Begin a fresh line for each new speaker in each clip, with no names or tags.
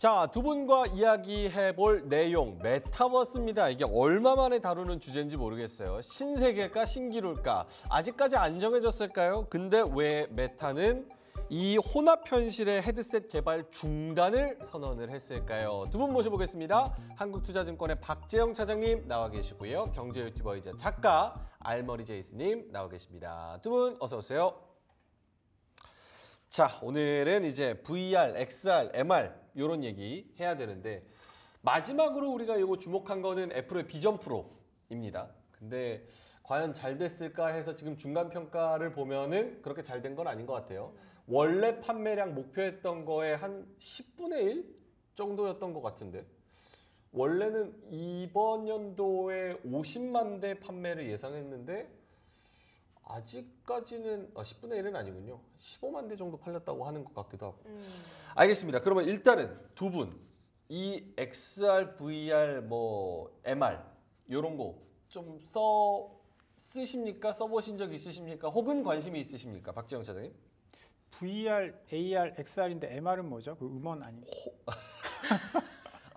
자, 두 분과 이야기해볼 내용 메타버스입니다. 이게 얼마 만에 다루는 주제인지 모르겠어요. 신세계일까 신기루일까 아직까지 안 정해졌을까요? 근데 왜 메타는 이 혼합 현실의 헤드셋 개발 중단을 선언을 했을까요? 두 분 모셔보겠습니다. 한국투자증권의 박재영 차장님 나와 계시고요. 경제 유튜버이자 작가 알머리 제이스님 나와 계십니다. 두 분 어서 오세요. 자, 오늘은 이제 VR, XR, MR 이런 얘기 해야 되는데 마지막으로 우리가 이거 주목한 거는 애플의 비전 프로입니다. 근데 과연 잘 됐을까 해서 지금 중간 평가를 보면은 그렇게 잘 된 건 아닌 것 같아요. 원래 판매량 목표했던 거에 한 10분의 1 정도였던 것 같은데 원래는 이번 연도에 50만 대 판매를 예상했는데 아직까지는 10분의 1은 아니군요. 15만 대 정도 팔렸다고 하는 것 같기도 하고. 알겠습니다. 그러면 일단은 두 분 이 XR, VR, MR 이런 거 좀 쓰십니까? 써보신 적 있으십니까? 혹은 관심이 있으십니까? 박지영 차장님.
VR, AR, XR인데 MR은 뭐죠? 그 음원 아니에요?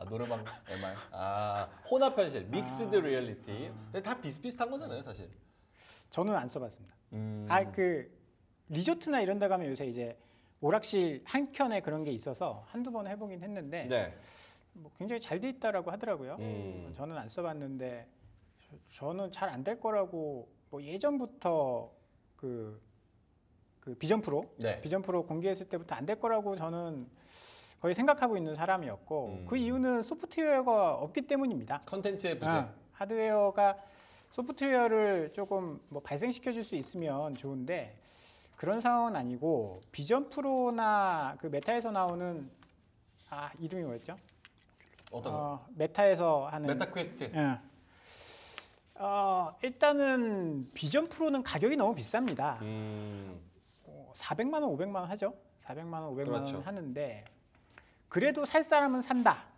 노래방 MR. 혼합 현실, 믹스드 리얼리티. 근데 다 비슷비슷한 거잖아요, 사실.
저는 안 써봤습니다. 그 리조트나 이런 데 가면 요새 이제 오락실 한 켠에 그런 게 있어서 한두 번 해보긴 했는데
네.
굉장히 잘 돼 있다라고 하더라고요. 저는 안 써봤는데 저는 잘 안 될 거라고 예전부터 그 비전 프로,
네.
비전 프로 공개했을 때부터 안 될 거라고 저는 거의 생각하고 있는 사람이었고 그 이유는 소프트웨어가 없기 때문입니다.
컨텐츠의 부재.
하드웨어가 소프트웨어를 조금 발생시켜 줄 수 있으면 좋은데 그런 상황은 아니고 비전 프로나 그 메타에서 나오는 이름이 뭐였죠?
어떤 거?
메타에서 하는
메타 퀘스트.
일단은 비전 프로는 가격이 너무 비쌉니다. 400만 원, 500만 원 하죠. 400만 원, 500만
그렇죠.
원 하는데 그래도 살 사람은 산다.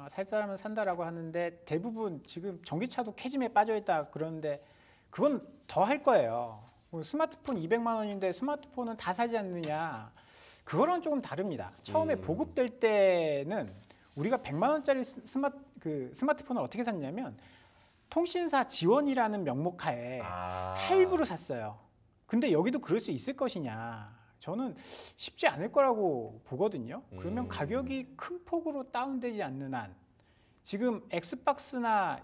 살 사람은 산다라고 하는데 대부분 지금 전기차도 캐즘에 빠져 있다 그러는데 그건 더 할 거예요. 스마트폰 200만 원인데 스마트폰은 다 사지 않느냐. 그거랑 조금 다릅니다. 처음에 보급될 때는 우리가 100만 원짜리 스마트폰을 어떻게 샀냐면 통신사 지원이라는 명목하에 할부로 샀어요. 근데 여기도 그럴 수 있을 것이냐. 저는 쉽지 않을 거라고 보거든요. 그러면 가격이 큰 폭으로 다운되지 않는 한 지금 엑스박스나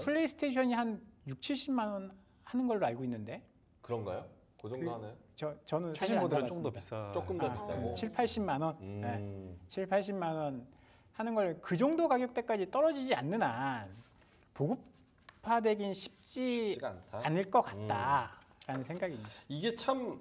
플레이스테이션이 한 6, 70만 원 하는 걸로 알고 있는데
그런가요? 그 정도 하나요?
저는
최신 모델은 좀 더 비싸.
조금 더 비싸고
7, 80만 원. 7, 80만 원 하는 걸 그 정도 가격대까지 떨어지지 않는 한 보급화되긴 쉽지가 않을 것 같다라는 생각입니다.
이게 참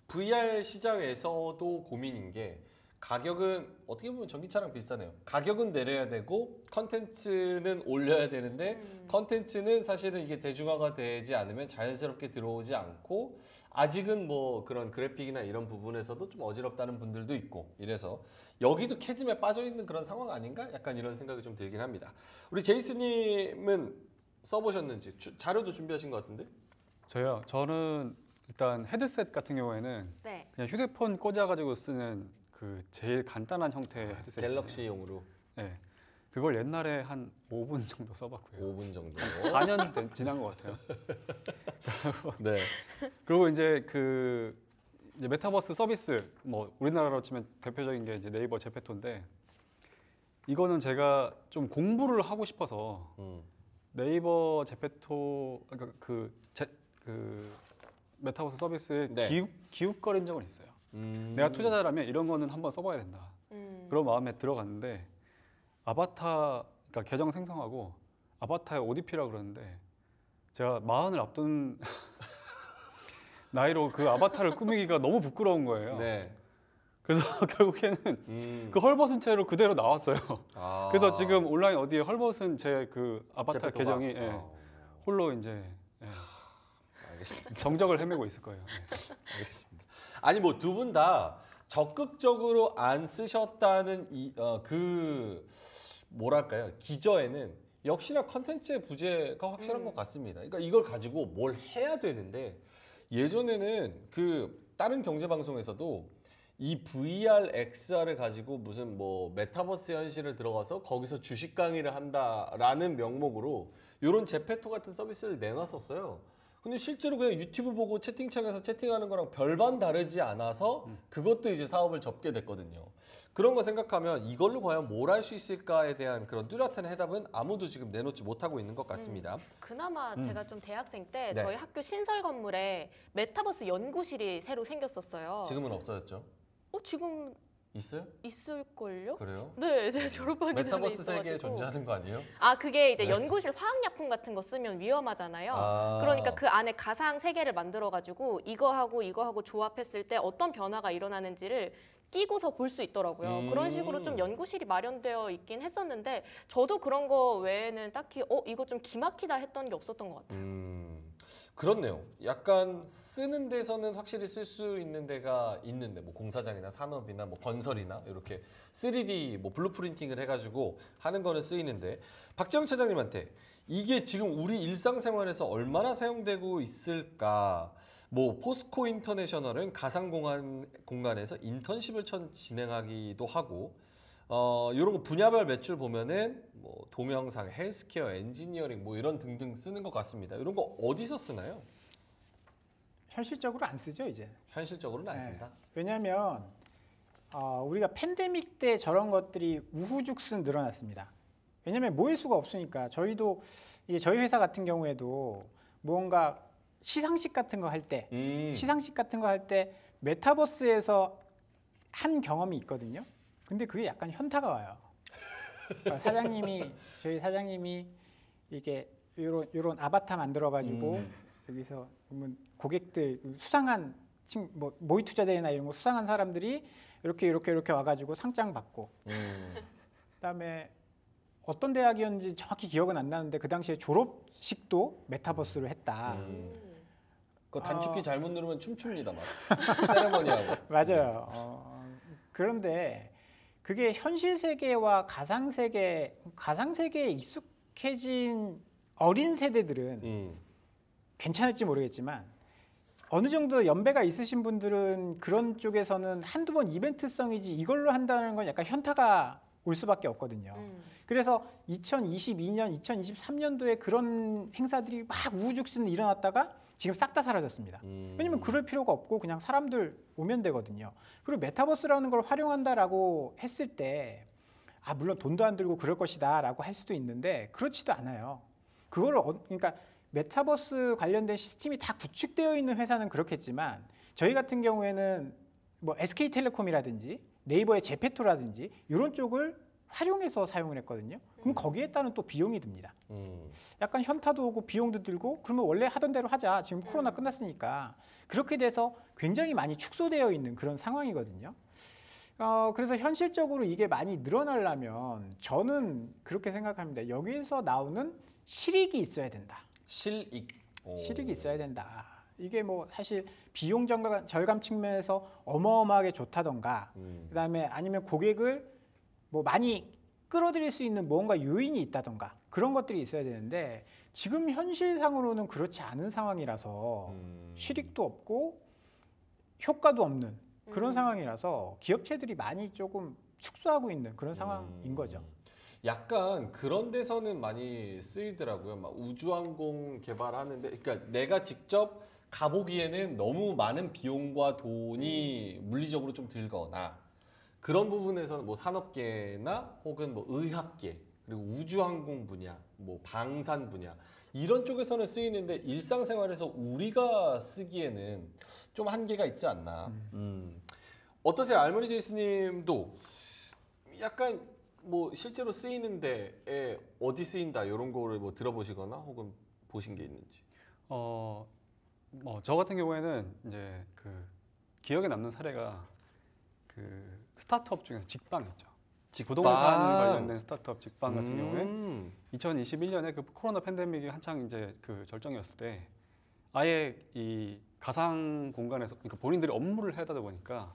VR 시장에서도 고민인 게 가격은 어떻게 보면 전기차랑 비슷하네요. 가격은 내려야 되고 컨텐츠는 올려야 되는데 컨텐츠는 사실은 이게 대중화가 되지 않으면 자연스럽게 들어오지 않고 아직은 그런 그래픽이나 이런 부분에서도 좀 어지럽다는 분들도 있고 이래서 여기도 캐즘에 빠져있는 그런 상황 아닌가? 약간 이런 생각이 좀 들긴 합니다. 우리 제이스님은 써보셨는지 자료도 준비하신 것 같은데?
저는 일단 헤드셋 같은 경우에는 그냥 휴대폰 꽂아가지고 쓰는 그 제일 간단한 형태의 헤드셋
갤럭시용으로.
네, 그걸 옛날에 한 5분 정도 써봤고요.
5분 정도.
4년 지난 것 같아요.
네.
그리고 이제 이제 메타버스 서비스 우리나라로 치면 대표적인 게 이제 네이버 제페토인데 이거는 제가 좀 공부를 하고 싶어서 네이버 제페토 그 메타버스 서비스에 기웃거린 적은 있어요. 내가 투자자라면 이런 거는 한번 써봐야 된다. 그런 마음에 들어갔는데 그러니까 계정 생성하고 아바타의 ODP라고 그러는데 제가 40을 앞둔 나이로 그 아바타를 꾸미기가 너무 부끄러운 거예요.
네.
그래서 결국에는 그 헐벗은 채로 그대로 나왔어요. 그래서 지금 온라인 어디에 헐벗은 제 그 아바타 계정이 홀로 이제
알겠습니다.
정적을 헤매고 있을 거예요.
알겠습니다. 아니 두 분 다 적극적으로 안 쓰셨다는 뭐랄까요? 기저에는 역시나 컨텐츠의 부재가 확실한 것 같습니다. 그러니까 이걸 가지고 뭘 해야 되는데 예전에는 다른 경제 방송에서도 이 VR, XR을 가지고 무슨 뭐 메타버스 현실을 들어가서 거기서 주식 강의를 한다라는 명목으로 이런 제페토 같은 서비스를 내놨었어요. 근데 실제로 그냥 유튜브 보고 채팅창에서 채팅하는 거랑 별반 다르지 않아서 그것도 이제 사업을 접게 됐거든요. 그런 거 생각하면 이걸로 과연 뭘 할 수 있을까에 대한 그런 뚜렷한 해답은 아무도 지금 내놓지 못하고 있는 것 같습니다.
그나마 제가 좀 대학생 때
네.
저희 학교 신설 건물에 메타버스 연구실이 새로 생겼었어요.
지금은 없어졌죠?
지금
있어요?
있을걸요?
그래요?
네, 제가 졸업하기 전에
메타버스 세계에
있어가지고.
존재하는 거 아니에요?
그게 이제 연구실 화학약품 같은 거 쓰면 위험하잖아요.
아.
그러니까 그 안에 가상 세계를 만들어가지고 이거하고 조합했을 때 어떤 변화가 일어나는지를 끼고서 볼 수 있더라고요. 그런 식으로 좀 연구실이 마련되어 있긴 했었는데 저도 그런 거 외에는 딱히 이거 좀 기막히다 했던 게 없었던 것 같아요.
그렇네요. 약간 쓰는 데서는 확실히 쓸 수 있는 데가 있는데 뭐 공사장이나 산업이나 뭐 건설이나 이렇게 3D 뭐 블루프린팅을 해가지고 하는 거는 쓰이는데 박지영 차장님한테 이게 지금 우리 일상생활에서 얼마나 사용되고 있을까? 뭐 포스코 인터내셔널은 가상 공간에서 인턴십을 진행하기도 하고 이런 거 분야별 매출 보면은 뭐 동영상, 헬스케어, 엔지니어링 뭐 이런 등등 쓰는 것 같습니다. 이런 거 어디서 쓰나요?
현실적으로 안 쓰죠 이제.
현실적으로는 안
네.
쓴다.
왜냐하면 우리가 팬데믹 때 저런 것들이 우후죽순 늘어났습니다. 왜냐하면 모일 수가 없으니까. 저희도 이제 저희 회사 같은 경우에도 무언가 시상식 같은 거 할 때, 시상식 같은 거 할 때 메타버스에서 한 경험이 있거든요. 근데 그게 약간 현타가 와요. 그러니까 저희 사장님이 이게 요런 아바타 만들어가지고 여기서 보면 고객들 수상한 뭐 모의 투자 대회나 이런 거 수상한 사람들이 이렇게 와가지고 상장 받고, 그다음에 어떤 대학이었는지 정확히 기억은 안 나는데 그 당시에 졸업식도 메타버스로 했다.
그 단축키 잘못 누르면 춤춥니다, 막. 세레머니하고.
맞아요. 그런데 그게 현실 세계와 가상 세계에 익숙해진 어린 세대들은 괜찮을지 모르겠지만 어느 정도 연배가 있으신 분들은 그런 쪽에서는 한두 번 이벤트성이지 이걸로 한다는 건 약간 현타가 올 수밖에 없거든요. 그래서 2022년, 2023년도에 그런 행사들이 막 우후죽순 일어났다가 지금 싹 다 사라졌습니다. 왜냐면 그럴 필요가 없고 그냥 사람들 오면 되거든요. 그리고 메타버스라는 걸 활용한다라고 했을 때 물론 돈도 안 들고 그럴 것이다라고 할 수도 있는데 그렇지도 않아요. 그거를 그러니까 메타버스 관련된 시스템이 다 구축되어 있는 회사는 그렇겠지만 저희 같은 경우에는 뭐 SK텔레콤이라든지 네이버의 제페토라든지 이런 쪽을 활용해서 사용을 했거든요. 그럼 거기에 따른 또 비용이 듭니다. 약간 현타도 오고 비용도 들고 그러면 원래 하던 대로 하자. 지금 코로나 끝났으니까. 그렇게 돼서 굉장히 많이 축소되어 있는 그런 상황이거든요. 그래서 현실적으로 이게 많이 늘어나려면 저는 그렇게 생각합니다. 여기에서 나오는 실익이 있어야 된다.
실익.
실익이 있어야 된다. 이게 뭐 사실 비용 절감 측면에서 어마어마하게 좋다던가 그다음에 아니면 고객을 뭐 많이 끌어들일 수 있는 뭔가 요인이 있다던가 그런 것들이 있어야 되는데 지금 현실상으로는 그렇지 않은 상황이라서 실익도 없고 효과도 없는 그런 상황이라서 기업체들이 많이 조금 축소하고 있는 그런 상황인 거죠.
약간 그런 데서는 많이 쓰이더라고요. 막 우주항공 개발하는데, 그러니까 내가 직접 가보기에는 너무 많은 비용과 돈이 물리적으로 좀 들거나 그런 부분에서는 뭐 산업계나 혹은 뭐 의학계 그리고 우주항공 분야, 뭐 방산 분야 이런 쪽에서는 쓰이는데 일상생활에서 우리가 쓰기에는 좀 한계가 있지 않나. 어떠세요, 알머니 제이스님도 약간 뭐 실제로 쓰이는데 어디 쓰인다 이런 거를 뭐 들어보시거나 혹은 보신 게 있는지.
뭐 저 같은 경우에는 이제 그 기억에 남는 사례가 그 스타트업 중에서 직방 있죠. 부동산 관련된 스타트업 직방 같은 경우에 2021년에 그 코로나 팬데믹이 한창 이제 그 절정이었을 때 아예 이 가상 공간에서 그러니까 본인들이 업무를 해야 되다 보니까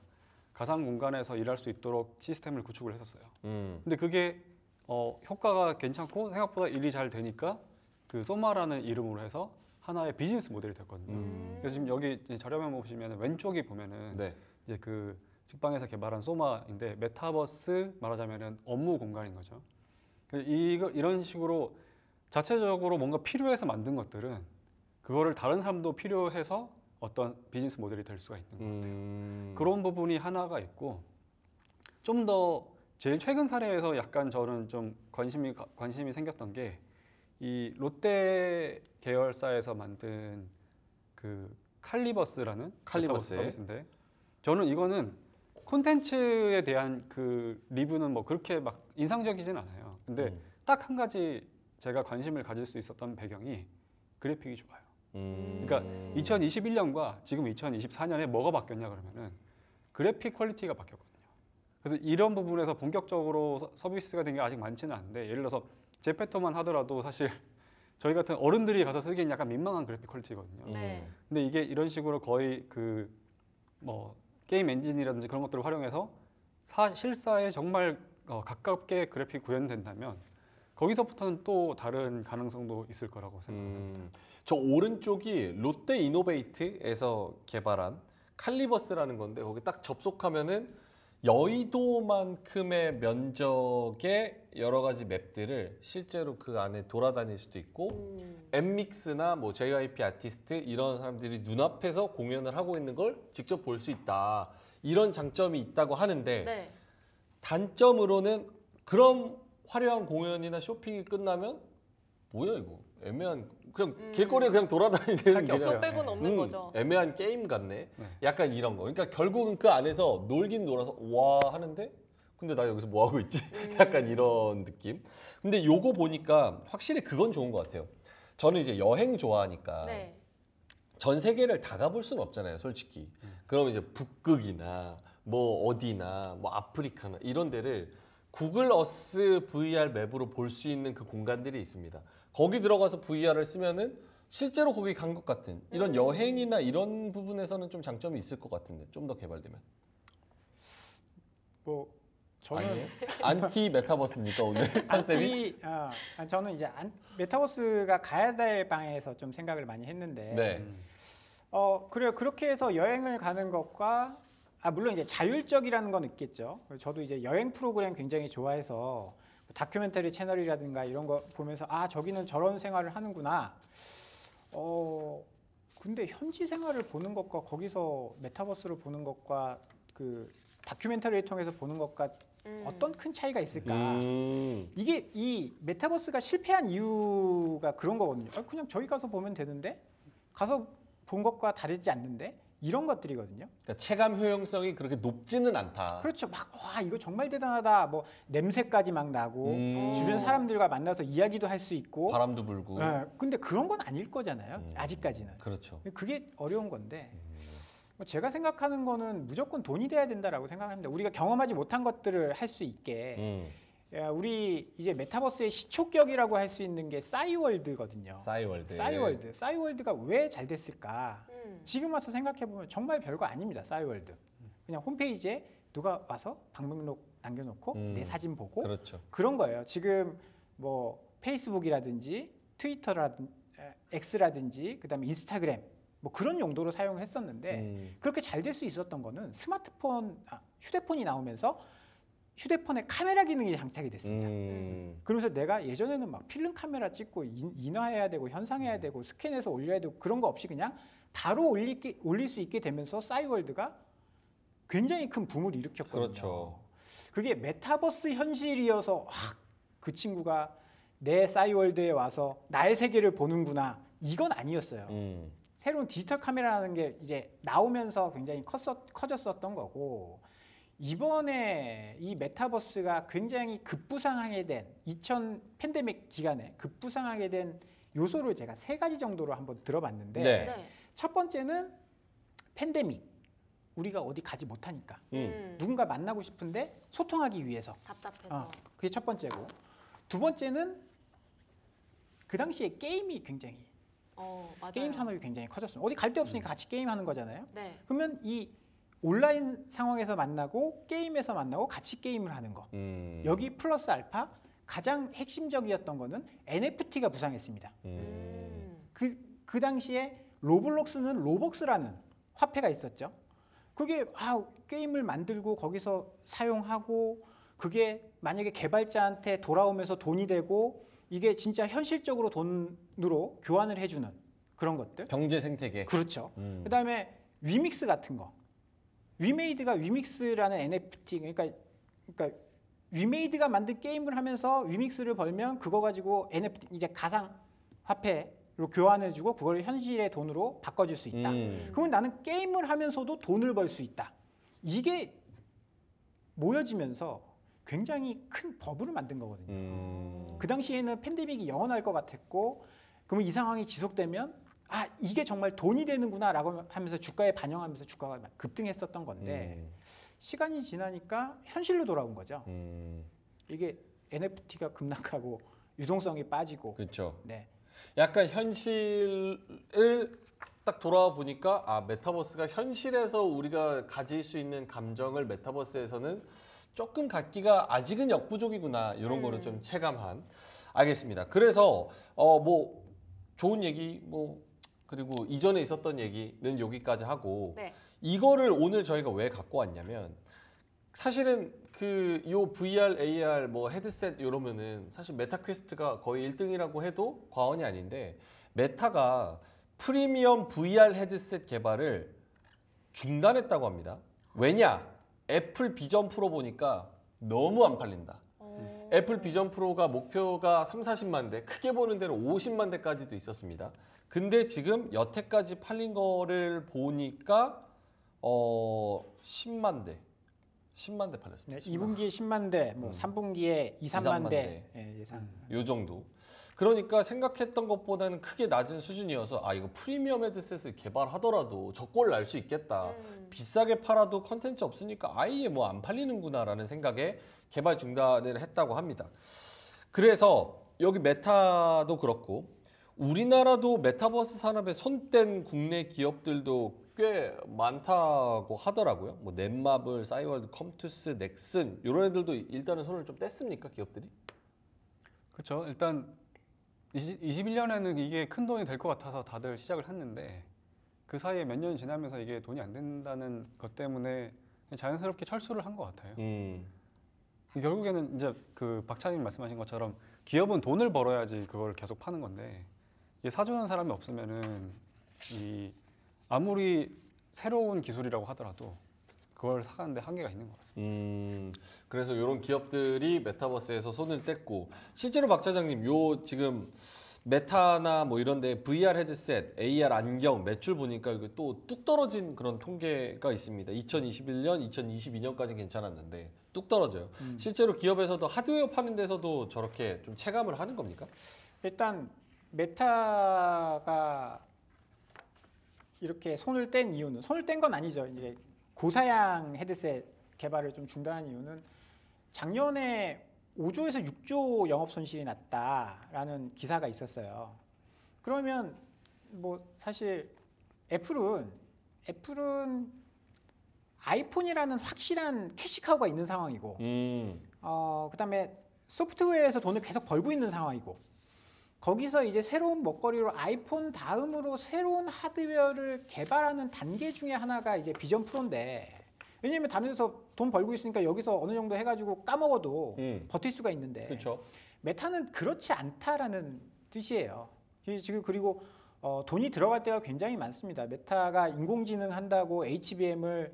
가상 공간에서 일할 수 있도록 시스템을 구축을 했었어요. 근데 그게 효과가 괜찮고 생각보다 일이 잘 되니까 그 소마라는 이름으로 해서 하나의 비즈니스 모델이 됐거든요. 그래서 지금 여기 자료면 보시면 왼쪽에 보면은
네.
이제 그 직방에서 개발한 소마인데 메타버스 말하자면은 업무 공간인 거죠. 이런 식으로 자체적으로 뭔가 필요해서 만든 것들은 그거를 다른 사람도 필요해서 어떤 비즈니스 모델이 될 수가 있는 것 같아요. 그런 부분이 하나가 있고 좀 더 제일 최근 사례에서 약간 저는 좀 관심이 생겼던 게 이 롯데 계열사에서 만든 그 칼리버스라는
칼리버스.
서비스인데 저는 이거는 콘텐츠에 대한 그 리뷰는 뭐 그렇게 막 인상적이진 않아요. 근데 딱 한 가지 제가 관심을 가질 수 있었던 배경이 그래픽이 좋아요. 그러니까 2021년과 지금 2024년에 뭐가 바뀌었냐 그러면은 그래픽 퀄리티가 바뀌었거든요. 그래서 이런 부분에서 본격적으로 서비스가 된 게 아직 많지는 않은데 예를 들어서 제페토만 하더라도 사실 저희 같은 어른들이 가서 쓰기엔 약간 민망한 그래픽 퀄리티거든요.
네.
근데 이게 이런 식으로 거의 그 뭐 게임 엔진이라든지 그런 것들을 활용해서 실사에 정말 가깝게 그래픽 구현된다면 거기서부터는 또 다른 가능성도 있을 거라고 생각합니다.
저 오른쪽이 롯데 이노베이트에서 개발한 칼리버스라는 건데 거기 딱 접속하면은 여의도만큼의 면적의 여러 가지 맵들을 실제로 그 안에 돌아다닐 수도 있고 엠믹스나 뭐 JYP 아티스트 이런 사람들이 눈앞에서 공연을 하고 있는 걸 직접 볼 수 있다. 이런 장점이 있다고 하는데
네.
단점으로는 그런 화려한 공연이나 쇼핑이 끝나면 뭐야 이거 애매한 그냥 길거리에 그냥 돌아다니는
할게
그냥
그거 빼고는 없는 거죠.
애매한 게임 같네.
네.
약간 이런 거. 그러니까 결국은 그 안에서 놀긴 놀아서 와 하는데 근데 나 여기서 뭐 하고 있지? 약간 이런 느낌. 근데 요거 보니까 확실히 그건 좋은 것 같아요. 저는 이제 여행 좋아하니까
네.
전 세계를 다 가볼 수는 없잖아요, 솔직히. 그럼 이제 북극이나 뭐 어디나 뭐 아프리카나 이런 데를 구글 어스 VR 맵으로 볼 수 있는 그 공간들이 있습니다. 거기 들어가서 VR을 쓰면은 실제로 거기 간 것 같은 이런 여행이나 이런 부분에서는 좀 장점이 있을 것 같은데 좀 더 개발되면.
뭐 저는
아니에요? 안티 메타버스입니까 오늘 컨셉이?
저는 이제 메타버스가 가야 될 방향에서 좀 생각을 많이 했는데
네.
그래요. 그렇게 해서 여행을 가는 것과 물론 이제 자율적이라는 건 있겠죠. 저도 이제 여행 프로그램 굉장히 좋아해서 다큐멘터리 채널이라든가 이런 거 보면서 저기는 저런 생활을 하는구나. 근데 현지 생활을 보는 것과 거기서 메타버스를 보는 것과 그 다큐멘터리를 통해서 보는 것과 어떤 큰 차이가 있을까? 이게 이 메타버스가 실패한 이유가 그런 거거든요. 그냥 저희 가서 보면 되는데 가서 본 것과 다르지 않는데 이런 것들이거든요.
그러니까 체감 효용성이 그렇게 높지는 않다.
그렇죠. 와 이거 정말 대단하다. 뭐 냄새까지 막 나고 주변 사람들과 만나서 이야기도 할 수 있고
바람도 불고.
근데 그런 건 아닐 거잖아요. 아직까지는.
그렇죠.
그게 어려운 건데 제가 생각하는 거는 무조건 돈이 돼야 된다라고 생각합니다. 우리가 경험하지 못한 것들을 할 수 있게 우리 이제 메타버스의 시초격이라고 할 수 있는 게 싸이월드거든요.
싸이월드.
싸이월드가 왜 잘 됐을까? 지금 와서 생각해 보면 정말 별거 아닙니다. 싸이월드. 그냥 홈페이지에 누가 와서 방문록 남겨놓고 내 사진 보고
그렇죠.
그런 거예요. 지금 뭐 페이스북이라든지 트위터라든지 X라든지 그다음에 인스타그램 뭐 그런 용도로 사용을 했었는데 그렇게 잘 될 수 있었던 거는 휴대폰이 나오면서 휴대폰에 카메라 기능이 장착이 됐습니다. 그러면서 내가 예전에는 막 필름 카메라 찍고 인화해야 되고 현상해야 되고 스캔해서 올려야 되고 그런 거 없이 그냥 바로 올릴 수 있게 되면서 싸이월드가 굉장히 큰 붐을 일으켰거든요.
그렇죠.
그게 메타버스 현실이어서 그 친구가 내 싸이월드에 와서 나의 세계를 보는구나 이건 아니었어요. 새로운 디지털 카메라라는 게 이제 나오면서 굉장히 커졌었던 거고 이번에 이 메타버스가 굉장히 급부상하게 된 팬데믹 기간에 급부상하게 된 요소를 제가 3가지 정도로 한번 들어봤는데
네.
네.
첫 번째는 팬데믹. 우리가 어디 가지 못하니까 누군가 만나고 싶은데 소통하기 위해서
답답해서.
그게 첫 번째고 두 번째는 그 당시에 게임이 굉장히
맞아요.
게임 산업이 굉장히 커졌어요. 어디 갈 데 없으니까 같이 게임하는 거잖아요.
네.
그러면 이 온라인 상황에서 만나고 게임에서 만나고 같이 게임을 하는 거. 여기 플러스 알파 가장 핵심적이었던 거는 NFT가 부상했습니다. 그 당시에 로블록스는 로벅스라는 화폐가 있었죠. 그게 게임을 만들고 거기서 사용하고 그게 만약에 개발자한테 돌아오면서 돈이 되고 이게 진짜 현실적으로 돈으로 교환을 해주는 그런 것들.
경제 생태계.
그렇죠. 그다음에 위믹스 같은 거. 위메이드가 위믹스라는 NFT 그러니까 위메이드가 만든 게임을 하면서 위믹스를 벌면 그거 가지고 NFT 이제 가상 화폐로 교환해주고 그걸 현실의 돈으로 바꿔줄 수 있다. 그러면 나는 게임을 하면서도 돈을 벌 수 있다. 이게 모여지면서 굉장히 큰 버블을 만든 거거든요. 그 당시에는 팬데믹이 영원할 것 같았고, 그러면 이 상황이 지속되면 이게 정말 돈이 되는구나라고 하면서 주가에 반영하면서 주가가 급등했었던 건데 시간이 지나니까 현실로 돌아온 거죠. 이게 NFT가 급락하고 유동성이 빠지고.
그렇죠.
네.
약간 현실을 딱 돌아와 보니까 메타버스가 현실에서 우리가 가질 수 있는 감정을 메타버스에서는 조금 갖기가 아직은 역부족이구나 이런 거를 좀 체감한. 알겠습니다. 그래서 뭐 좋은 얘기 그리고 이전에 있었던 얘기는 여기까지 하고
네.
이거를 오늘 저희가 왜 갖고 왔냐면 사실은 요 VR, AR 헤드셋 이러면은 사실 메타 퀘스트가 거의 1등이라고 해도 과언이 아닌데 메타가 프리미엄 VR 헤드셋 개발을 중단했다고 합니다. 왜냐? 애플 비전 프로 보니까 너무 안 팔린다. 애플 비전 프로가 목표가 30-40만 대, 크게 보는 데는 50만 대까지도 있었습니다. 근데 지금 여태까지 팔린 거를 보니까 10만 대 팔렸습니다.
네, 2분기에 10만 대, 3분기에 2-3만 대 예상.
요 정도. 그러니까 생각했던 것보다는 크게 낮은 수준이어서 이거 프리미엄 헤드셋을 개발하더라도 저꼴 날 수 있겠다. 비싸게 팔아도 컨텐츠 없으니까 아예 안 팔리는구나라는 생각에 개발 중단을 했다고 합니다. 그래서 여기 메타도 그렇고 우리나라도 메타버스 산업에 손댄 국내 기업들도 꽤 많다고 하더라고요. 넷마블, 싸이월드, 컴투스, 넥슨 이런 애들도 일단은 손을 좀 뗐습니까, 기업들이?
그렇죠. 일단 21년에는 이게 큰 돈이 될 것 같아서 다들 시작을 했는데 그 사이에 몇 년이 지나면서 이게 돈이 안 된다는 것 때문에 자연스럽게 철수를 한 것 같아요. 결국에는 이제 박찬님 말씀하신 것처럼 기업은 돈을 벌어야지 그걸 계속 파는 건데 이게 사주는 사람이 없으면은 아무리 새로운 기술이라고 하더라도 그걸 사가는데 한계가 있는 것 같습니다.
그래서 이런 기업들이 메타버스에서 손을 뗐고 실제로 박 차장님 요 지금 메타나 이런데 VR 헤드셋, AR 안경 매출 보니까 이게 또 뚝 떨어진 그런 통계가 있습니다. 2021년, 2022년까지 괜찮았는데 뚝 떨어져요. 실제로 기업에서도 하드웨어 파는 데서도 저렇게 좀 체감을 하는 겁니까?
일단 메타가 이렇게 손을 뗀 이유는 손을 뗀 건 아니죠. 이제 고사양 헤드셋 개발을 좀 중단한 이유는 작년에 5조에서 6조 영업 손실이 났다라는 기사가 있었어요. 그러면 사실 애플은 아이폰이라는 확실한 캐시카우가 있는 상황이고, 그다음에 소프트웨어에서 돈을 계속 벌고 있는 상황이고, 거기서 이제 새로운 먹거리로 아이폰 다음으로 새로운 하드웨어를 개발하는 단계 중에 하나가 이제 비전 프로인데, 왜냐면 다른 데서 돈 벌고 있으니까 여기서 어느 정도 해가지고 까먹어도 버틸 수가 있는데,
그렇죠.
메타는 그렇지 않다라는 뜻이에요. 지금 그리고 돈이 들어갈 때가 굉장히 많습니다. 메타가 인공지능 한다고 HBM을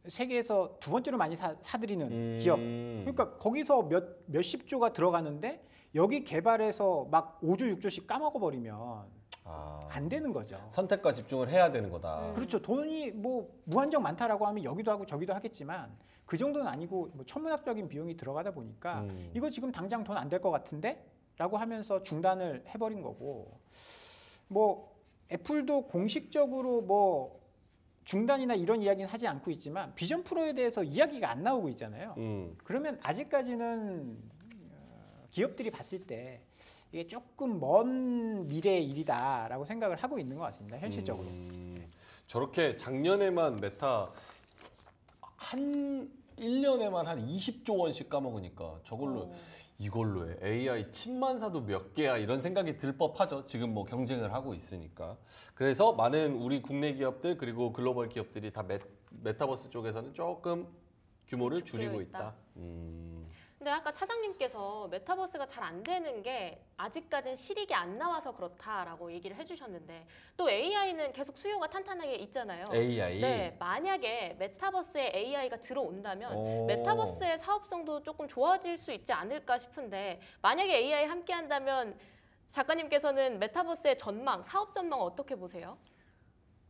세계에서 두 번째로 많이 사들이는 기업. 그러니까 거기서 몇십 조가 들어가는데 여기 개발해서 막 5조, 6조씩 까먹어 버리면 안 되는 거죠.
선택과 집중을 해야 되는 거다.
그렇죠. 돈이 무한정 많다라고 하면 여기도 하고 저기도 하겠지만 그 정도는 아니고 천문학적인 비용이 들어가다 보니까 이거 지금 당장 돈 안 될 것 같은데? 라고 하면서 중단을 해버린 거고, 애플도 공식적으로 중단이나 이런 이야기는 하지 않고 있지만 비전 프로에 대해서 이야기가 안 나오고 있잖아요. 그러면 아직까지는 기업들이 봤을 때 이게 조금 먼 미래의 일이다라고 생각을 하고 있는 것 같습니다. 현실적으로.
저렇게 작년에만 메타 1년에만 한 20조 원씩 까먹으니까 저걸로
어.
이걸로 해. AI 칩만 사도 몇 개야 이런 생각이 들 법하죠. 지금 뭐 경쟁을 하고 있으니까. 그래서 많은 우리 국내 기업들 그리고 글로벌 기업들이 다 메타버스 쪽에서는 조금 규모를
축되어
줄이고
있다.
있다.
근데 아까 차장님께서 메타버스가 잘 안 되는 게 아직까지는 실익이 안 나와서 그렇다라고 얘기를 해주셨는데 또 AI는 계속 수요가 탄탄하게 있잖아요.
AI.
네, 만약에 메타버스에 AI가 들어온다면
오.
메타버스의 사업성도 조금 좋아질 수 있지 않을까 싶은데 만약에 AI 함께 한다면 작가님께서는 메타버스의 전망, 사업 전망 어떻게 보세요?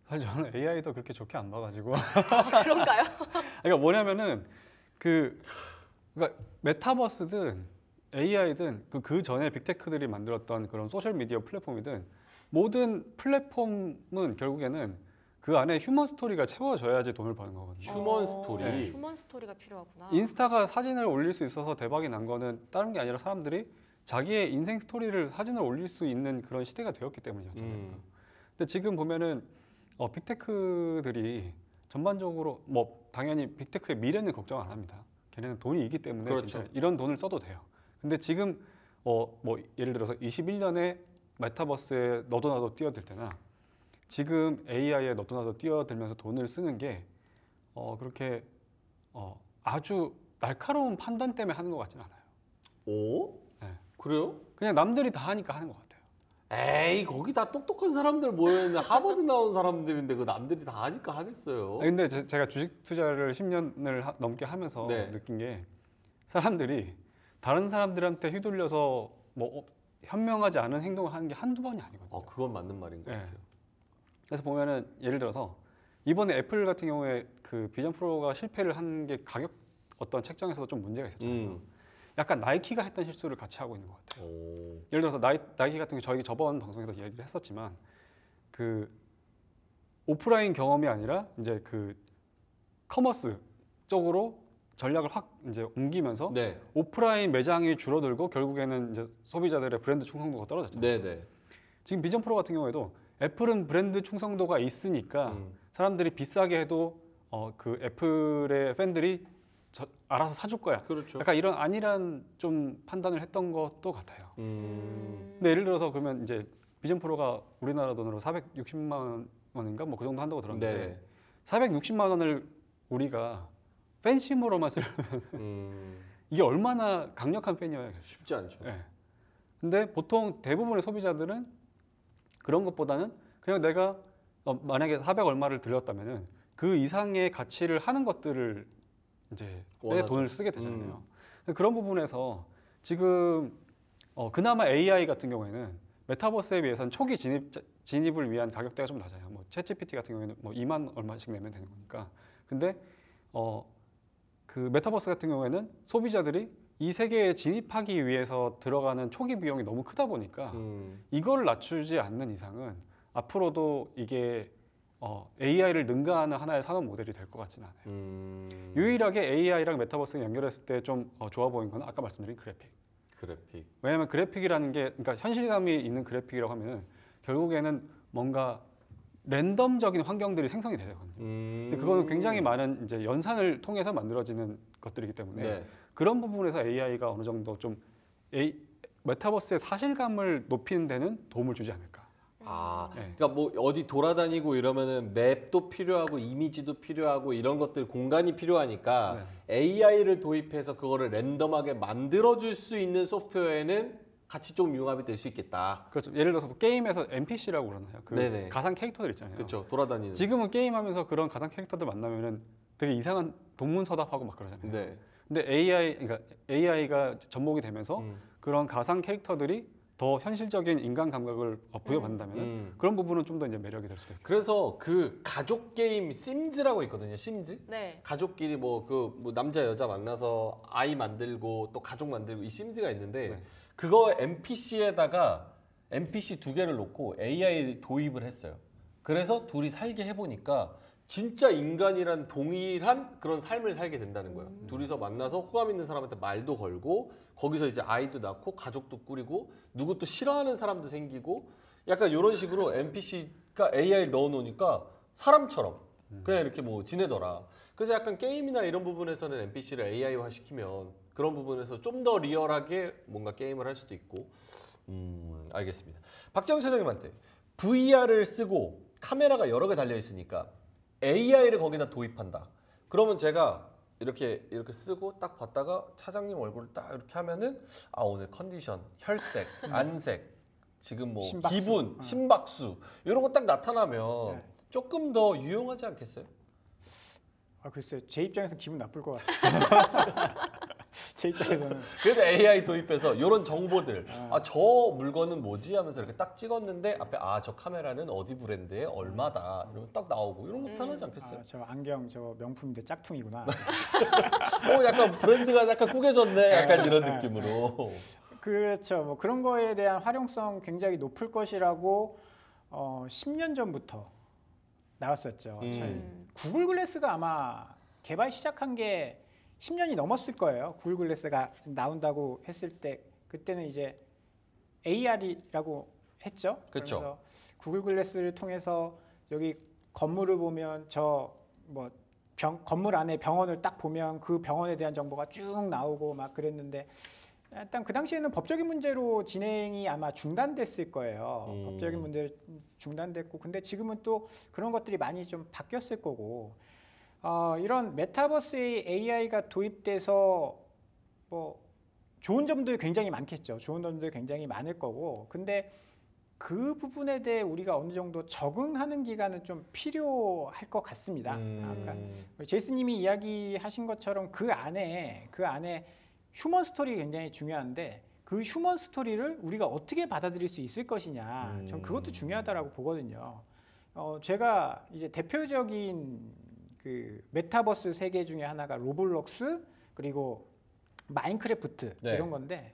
사실 저는 AI도 그렇게 좋게 안 봐가지고.
그런가요?
그러니까 뭐냐면은 그러니까 메타버스든 AI든 그 전에 빅테크들이 만들었던 그런 소셜 미디어 플랫폼이든 모든 플랫폼은 결국에는 그 안에 휴먼 스토리가 채워져야지 돈을 버는 거거든요.
휴먼 스토리.
네, 휴먼 스토리가 필요하구나.
인스타가 사진을 올릴 수 있어서 대박이 난 거는 다른 게 아니라 사람들이 자기의 인생 스토리를 사진을 올릴 수 있는 그런 시대가 되었기 때문이었잖아요. 근데 지금 보면은 빅테크들이 전반적으로 뭐 당연히 빅테크의 미래는 걱정 안 합니다. 걔네는 돈이 있기 때문에
그렇죠.
진짜 이런 돈을 써도 돼요. 근데 지금 뭐 예를 들어서 21년에 메타버스에 너도 나도 뛰어들 때나 지금 AI에 너도 나도 뛰어들면서 돈을 쓰는 게 그렇게 아주 날카로운 판단 때문에 하는 것 같진 않아요.
오?
네.
그래요?
그냥 남들이 다 하니까 하는 것 같아요.
에이 거기 다 똑똑한 사람들 모여있는 하버드 나온 사람들인데 그 남들이 다 하니까 하겠어요.
근데 제가 주식 투자를 10년을 넘게 하면서
네.
느낀 게 사람들이 다른 사람들한테 휘둘려서 뭐 현명하지 않은 행동을 하는 게 한두 번이 아니거든요.
그건 맞는 말인 것
네.
같아요.
그래서 보면은 예를 들어서 이번에 애플 같은 경우에 그 비전 프로가 실패를 한 게 가격 어떤 책정에서 좀 문제가 있었잖아요. 약간 나이키가 했던 실수를 같이 하고 있는 것 같아요.
오.
예를 들어서 나이키 같은 게 저희 저번 방송에서 얘기를 했었지만 그 오프라인 경험이 아니라 이제 그 커머스 쪽으로 전략을 확 이제 옮기면서
네.
오프라인 매장이 줄어들고 결국에는 이제 소비자들의 브랜드 충성도가 떨어졌잖아요.
네네.
지금 비전 프로 같은 경우에도 애플은 브랜드 충성도가 있으니까 사람들이 비싸게 해도 그 애플의 팬들이 알아서 사줄 거야.
그렇죠.
약간 이런 안일한 좀 판단을 했던 것도 같아요. 근데 예를 들어서 그러면 이제 비전 프로가 우리나라 돈으로 460만 원인가 뭐 그 정도 한다고 들었는데
네.
460만 원을 우리가 팬심으로만 쓰려면 이게 얼마나 강력한 팬이어야겠어요.
쉽지 않죠.
네. 근데 보통 대부분의 소비자들은 그런 것보다는 그냥 내가 만약에 400 얼마를 들였다면은 그 이상의 가치를 하는 것들을 이제 내
원하죠.
돈을 쓰게 되잖아요. 그런 부분에서 지금 그나마 AI 같은 경우에는 메타버스에 비해서는 초기 진입을 위한 가격대가 좀 낮아요. 뭐 챗GPT 같은 경우에는 뭐 2만 얼마씩 내면 되는 거니까. 근데 그 메타버스 같은 경우에는 소비자들이 이 세계에 진입하기 위해서 들어가는 초기 비용이 너무 크다 보니까 이걸 낮추지 않는 이상은 앞으로도 이게 AI를 능가하는 하나의 산업 모델이 될 것 같지는 않아요. 유일하게 AI랑 메타버스를 연결했을 때 좀 좋아 보인 건 아까 말씀드린 그래픽.
그래픽.
왜냐하면 그래픽이라는 게 그러니까 현실감이 있는 그래픽이라고 하면은 결국에는 뭔가 랜덤적인 환경들이 생성이 되거든요. 근데 그거는 굉장히 많은 이제 연산을 통해서 만들어지는 것들이기 때문에
네.
그런 부분에서 AI가 어느 정도 좀 메타버스의 사실감을 높이는 데는 도움을 주지 않을까. 네.
그러니까 뭐 어디 돌아다니고 이러면은 맵도 필요하고 이미지도 필요하고 이런 것들 공간이 필요하니까 AI를 도입해서 그거를 랜덤하게 만들어줄 수 있는 소프트웨어에는 같이 좀 융합이 될 수 있겠다.
그렇죠. 예를 들어서 뭐 게임에서 NPC라고 그러나요? 그
네네.
가상 캐릭터들 있잖아요.
그렇죠. 돌아다니는.
지금은 게임하면서 그런 가상 캐릭터들 만나면은 되게 이상한 동문서답하고 막 그러잖아요.
네.
근데 그러니까 AI가 접목이 되면서 그런 가상 캐릭터들이 더 현실적인 인간 감각을 부여받는다면 그런 부분은 좀 더 이제 매력이 될 수도 있겠죠.
그래서 그 가족 게임 심즈라고 있거든요. 심즈.
네.
가족끼리 뭐 남자 여자 만나서 아이 만들고 또 가족 만들고 이 심즈가 있는데
네.
그거 NPC에다가 NPC 2개를 놓고 AI 도입을 했어요. 그래서 둘이 살게 해보니까 진짜 인간이란 동일한 그런 삶을 살게 된다는 거예요. 둘이서 만나서 호감 있는 사람한테 말도 걸고 거기서 이제 아이도 낳고 가족도 꾸리고 누구 또 싫어하는 사람도 생기고 약간 이런 식으로 NPC가 AI를 넣어놓으니까 사람처럼 그냥 이렇게 뭐 지내더라. 그래서 약간 게임이나 이런 부분에서는 NPC를 AI화 시키면 그런 부분에서 좀 더 리얼하게 뭔가 게임을 할 수도 있고. 알겠습니다. 박재영 차장님한테 VR을 쓰고 카메라가 여러 개 달려 있으니까 AI를 거기다 도입한다. 그러면 제가 이렇게 쓰고 딱 봤다가 차장님 얼굴을 딱 이렇게 하면은 아 오늘 컨디션, 혈색, 안색, 지금 뭐
심박수.
기분, 심박수 이런 거 딱 나타나면 조금 더 유용하지 않겠어요?
아 글쎄요, 제 입장에서 기분 나쁠 것 같아요. 제 입장에서는
그래도 AI 도입해서 이런 정보들 아 저 물건은 뭐지 하면서 이렇게 딱 찍었는데 앞에 아 저 카메라는 어디 브랜드에 얼마다 이러면 딱 나오고 이런 거 편하지 않겠어요?
저 안경 저 명품인데 짝퉁이구나.
약간 브랜드가 약간 꾸겨졌네 약간 이런 느낌으로.
그렇죠. 뭐 그런 거에 대한 활용성 굉장히 높을 것이라고 10년 전부터 나왔었죠. 저희 구글 글래스가 아마 개발 시작한 게 10년이 넘었을 거예요. 구글 글래스가 나온다고 했을 때 그때는 이제 AR이라고 했죠.
그쵸.
그래서 구글 글래스를 통해서 여기 건물을 보면 건물 안에 병원을 딱 보면 그 병원에 대한 정보가 쭉 나오고 막 그랬는데 일단 그 당시에는 법적인 문제로 진행이 아마 중단됐을 거예요. 법적인 문제로 중단됐고 근데 지금은 또 그런 것들이 많이 좀 바뀌었을 거고 이런 메타버스의 AI가 도입돼서 뭐 좋은 점도 굉장히 많겠죠. 좋은 점도 굉장히 많을 거고 근데 그 부분에 대해 우리가 어느 정도 적응하는 기간은 좀 필요할 것 같습니다. 아까 제이슨님이 이야기하신 것처럼 그 안에 휴먼 스토리 굉장히 중요한데 그 휴먼 스토리를 우리가 어떻게 받아들일 수 있을 것이냐, 전 그것도 중요하다라고 보거든요. 제가 이제 대표적인 그 메타버스 세계 중에 하나가 로블록스 그리고 마인크래프트
네.
이런 건데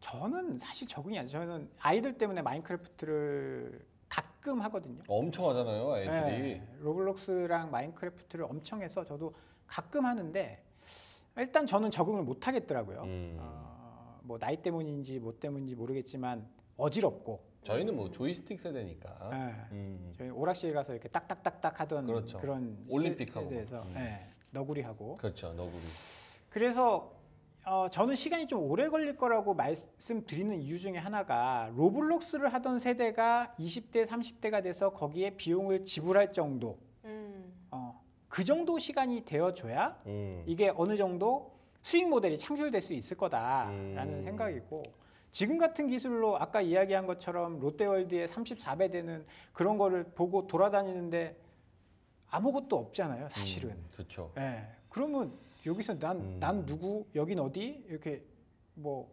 저는 사실 적응이 안 돼요. 저는 아이들 때문에 마인크래프트를 가끔 하거든요.
엄청 하잖아요 아이들이.
네, 로블록스랑 마인크래프트를 엄청 해서 저도 가끔 하는데 일단 저는 적응을 못 하겠더라고요. 뭐 나이 때문인지 뭐 때문인지 모르겠지만 어지럽고.
저희는 뭐 조이스틱 세대니까.
저희 오락실 가서 이렇게 딱딱딱딱 하던
그렇죠.
그런
올림픽하고.
시대에서 너구리하고.
그렇죠 너구리.
그래서 저는 시간이 좀 오래 걸릴 거라고 말씀드리는 이유 중에 하나가 로블록스를 하던 세대가 20대, 30대가 돼서 거기에 비용을 지불할 정도 그 정도 시간이 되어줘야 이게 어느 정도 수익 모델이 창출될 수 있을 거다라는 생각이고 지금 같은 기술로 아까 이야기한 것처럼 롯데월드의 34배 되는 그런 거를 보고 돌아다니는데 아무것도 없잖아요 사실은.
그렇죠.
네. 그러면 여기서 난 누구 여긴 어디 이렇게 뭐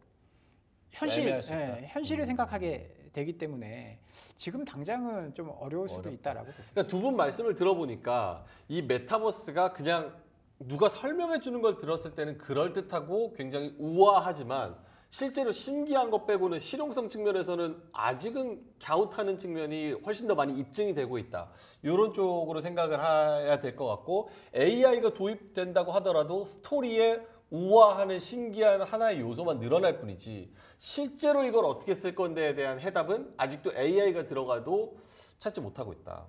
애매할 수 있다.
현실을 생각하게 되기 때문에 지금 당장은 좀 어려울 수도 있다라고 봅니다.
그러니까 두 분 말씀을 들어보니까 이 메타버스가 그냥 누가 설명해 주는 걸 들었을 때는 그럴듯하고 굉장히 우아하지만 실제로 신기한 것 빼고는 실용성 측면에서는 아직은 갸웃하는 측면이 훨씬 더 많이 입증이 되고 있다. 이런 쪽으로 생각을 해야 될 것 같고 AI가 도입된다고 하더라도 스토리에 우아하는 신기한 하나의 요소만 늘어날 뿐이지 실제로 이걸 어떻게 쓸 건데에 대한 해답은 아직도 AI가 들어가도 찾지 못하고 있다.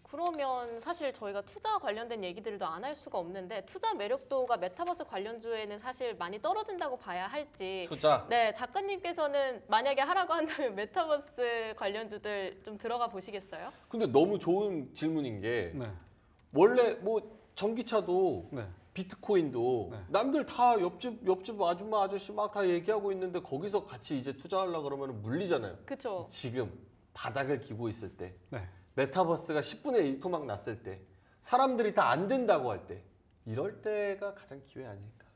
그러면 사실 저희가 투자 관련된 얘기들도 안 할 수가 없는데 투자 매력도가 메타버스 관련주에는 사실 많이 떨어진다고 봐야 할지.
투자.
네, 작가님께서는 만약에 하라고 한다면 메타버스 관련주들 좀 들어가 보시겠어요?
근데 너무 좋은 질문인 게
네.
원래 뭐 전기차도
네.
비트코인도
네.
남들 다 옆집 아줌마 아저씨 막 다 얘기하고 있는데 거기서 같이 이제 투자하려고 그러면 물리잖아요.
그렇죠.
지금 바닥을 기고 있을 때
네.
메타버스가 10분의 1 토막 났을 때 사람들이 다 안 된다고 할 때 이럴 때가 가장 기회 아닐까.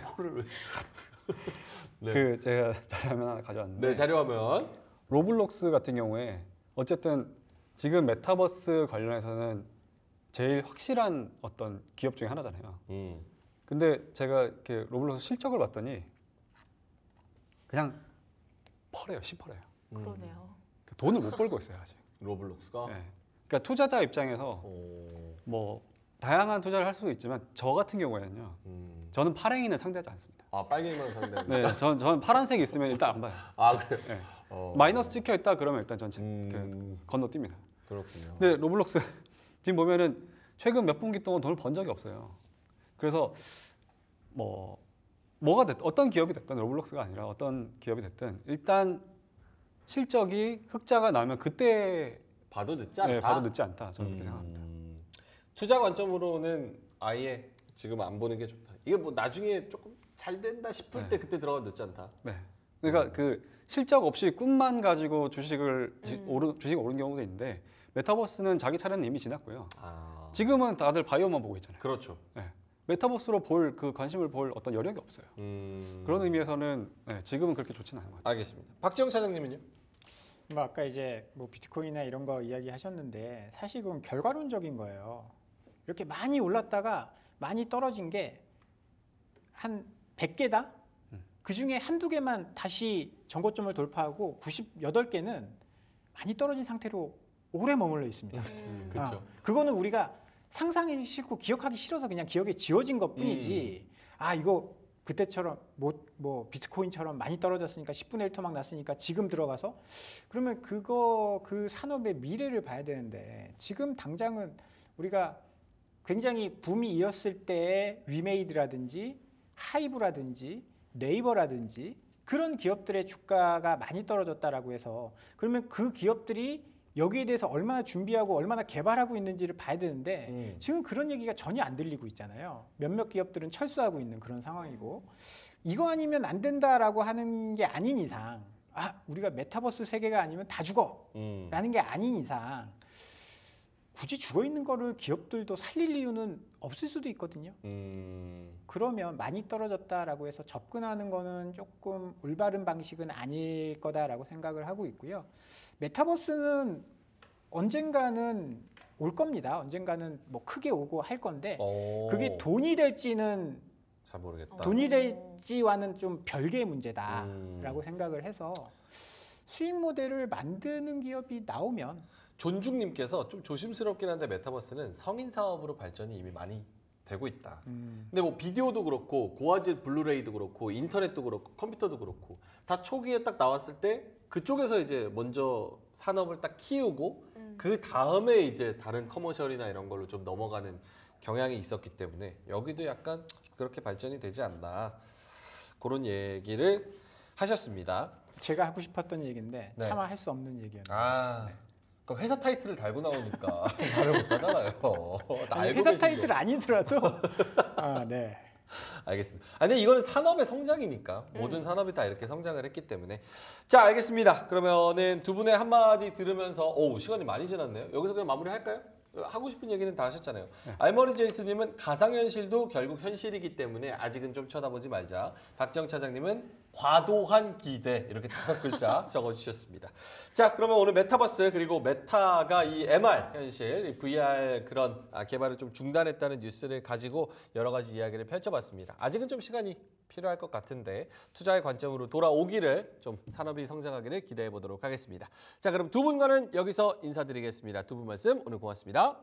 코를 왜? 네.
그 제가 자료화면 하나 가져왔는데
네, 자료화면.
로블록스 같은 경우에 어쨌든 지금 메타버스 관련해서는 제일 확실한 어떤 기업 중에 하나잖아요. 근데 제가 이렇게 로블록스 실적을 봤더니 그냥 펄해요, 시펄해요.
그러네요.
돈을 못 벌고 있어요 아직.
로블록스가.
네. 그러니까 투자자 입장에서 뭐 다양한 투자를 할 수도 있지만 저 같은 경우에는요. 저는 파랭이는 상대하지 않습니다.
아 빨갱이만 상대하는.
네, 저는 파란색이 있으면 일단 안 봐요.
아 그래.
네. 마이너스 찍혀 있다 그러면 일단 전 건너뜁니다.
그렇군요.
근데 로블록스 지금 보면은 최근 몇 분기 동안 돈을 번 적이 없어요. 그래서 뭐가 됐든 어떤 기업이 됐든 로블록스가 아니라 어떤 기업이 됐든 일단 실적이 흑자가 나면 그때
봐도 늦지 않다.
봐도 늦지 않다. 저는 그렇게 생각합니다.
투자 관점으로는 아예 지금 안 보는 게 좋다. 이게 뭐 나중에 조금 잘 된다 싶을 때 그때 들어가도 늦지 않다.
네. 그러니까 그 실적 없이 꿈만 가지고 주식이 오른 경우도 있는데 메타버스는 자기 차례는 이미 지났고요. 지금은 다들 바이오만 보고 있잖아요.
그렇죠.
네. 메타버스로 관심을 볼 어떤 여력이 없어요. 그런 의미에서는 지금은 그렇게 좋지는 않은 것 같아요.
알겠습니다. 박지영 차장님은요?
뭐 아까 이제 뭐 비트코인이나 이런 거 이야기하셨는데 사실 그건 결과론적인 거예요. 이렇게 많이 올랐다가 많이 떨어진 게 한 100개다? 그 중에 한두 개만 다시 전고점을 돌파하고 98개는 많이 떨어진 상태로 오래 머물러 있습니다.
그렇죠.
그거는 우리가 상상하기 싫고 기억하기 싫어서 그냥 기억에 지워진 것뿐이지. 이거 그때처럼 뭐 비트코인처럼 많이 떨어졌으니까 10분의 1 토막 났으니까 지금 들어가서 그러면 그 산업의 미래를 봐야 되는데 지금 당장은 우리가 굉장히 붐이 일었을 때의 위메이드라든지 하이브라든지 네이버라든지 그런 기업들의 주가가 많이 떨어졌다라고 해서 그러면 그 기업들이 여기에 대해서 얼마나 준비하고 얼마나 개발하고 있는지를 봐야 되는데 지금 그런 얘기가 전혀 안 들리고 있잖아요. 몇몇 기업들은 철수하고 있는 그런 상황이고 이거 아니면 안 된다라고 하는 게 아닌 이상 우리가 메타버스 세계가 아니면 다 죽어 라는 게 아닌 이상 굳이 죽어 있는 거를 기업들도 살릴 이유는 없을 수도 있거든요. 그러면 많이 떨어졌다라고 해서 접근하는 거는 조금 올바른 방식은 아닐 거다라고 생각을 하고 있고요. 메타버스는 언젠가는 올 겁니다. 언젠가는 뭐 크게 오고 할 건데 그게 돈이 될지는
잘 모르겠다.
돈이 될지와는 좀 별개의 문제다라고 생각을 해서 수익 모델을 만드는 기업이 나오면
존중님께서 좀 조심스럽긴 한데 메타버스는 성인 사업으로 발전이 이미 많이 되고 있다. 근데 뭐 비디오도 그렇고 고화질 블루레이도 그렇고 인터넷도 그렇고 컴퓨터도 그렇고 다 초기에 딱 나왔을 때 그쪽에서 이제 먼저 산업을 딱 키우고 그 다음에 이제 다른 커머셜이나 이런 걸로 좀 넘어가는 경향이 있었기 때문에 여기도 약간 그렇게 발전이 되지 않나 그런 얘기를 하셨습니다.
제가 하고 싶었던 얘기인데
네.
차마 할 수 없는 얘기였네요.
그러니까 회사 타이틀을 달고 나오니까 말을 못 하잖아요. 다
아니,
알고
회사
계신
타이틀
거.
아니더라도 네.
알겠습니다. 근데 이거는 산업의 성장이니까 모든 산업이 다 이렇게 성장을 했기 때문에 자 알겠습니다. 그러면은 두 분의 한마디 들으면서 시간이 많이 지났네요. 여기서 그냥 마무리할까요? 하고 싶은 얘기는 다 하셨잖아요. 알머리 제이스님은 가상현실도 결국 현실이기 때문에 아직은 좀 쳐다보지 말자. 박정 차장님은 과도한 기대 이렇게 5글자 적어주셨습니다. 자 그러면 오늘 메타버스 그리고 메타가 이 MR 현실, 이 VR 그런 개발을 좀 중단했다는 뉴스를 가지고 여러 가지 이야기를 펼쳐봤습니다. 아직은 좀 시간이 필요할 것 같은데 투자의 관점으로 돌아오기를 좀 산업이 성장하기를 기대해 보도록 하겠습니다. 자 그럼 두 분과는 여기서 인사드리겠습니다. 두 분 말씀 오늘 고맙습니다.